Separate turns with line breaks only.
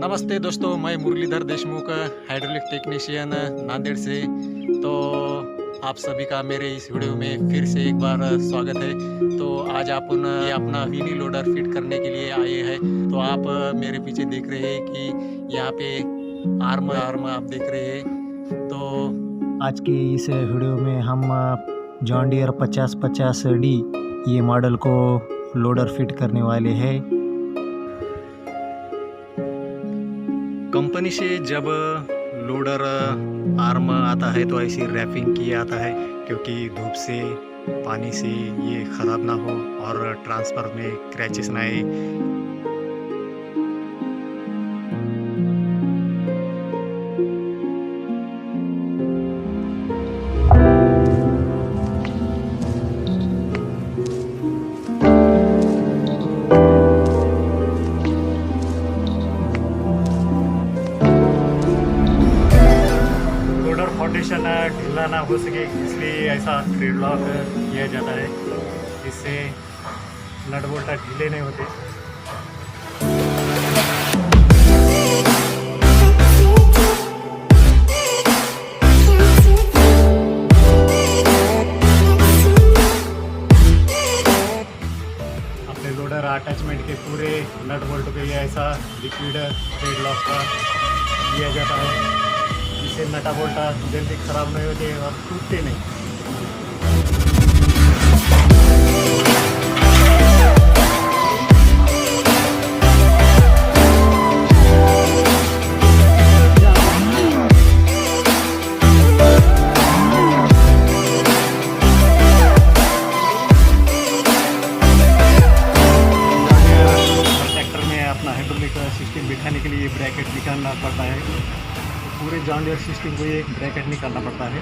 नमस्ते दोस्तों, मैं मुरलीधर देशमुख हाइड्रोलिक टेक्नीशियन नांदेड़ से। तो आप सभी का मेरे इस वीडियो में फिर से एक बार स्वागत है। तो आज अपन ये अपना विनी लोडर फिट करने के लिए आए हैं। तो आप मेरे पीछे देख रहे हैं कि यहाँ पे आर्म आप देख रहे हैं। तो
आज की इस वीडियो में हम जॉन डियर 5050D ये मॉडल को लोडर फिट करने वाले हैं।
कंपनी से जब लोडर आर्म आता है तो ऐसी रैपिंग किया आता है, क्योंकि धूप से पानी से ये ख़राब ना हो और ट्रांसफ़र में क्रैचेस ना आए। फाउंडेशन ढीला ना हो सके, इसलिए ऐसा थ्रेड लॉक किया जाता है। इससे नट बोल्ट ढीले नहीं होते। अपने लोडर अटैचमेंट के पूरे नट बोल्ट पे ऐसा लिक्विड थ्रेड लॉक का दिया जाता है, जिससे नटा बोल्टा जल्दी ख़राब नहीं होते और टूटते नहीं। ट्रैक्टर में अपना हाइड्रोलिक सिस्टम बिठाने के लिए ब्रैकेट निकालना पड़ता है। पूरे जॉन डियर सिस्टम को एक ब्रैकेट निकालना पड़ता है।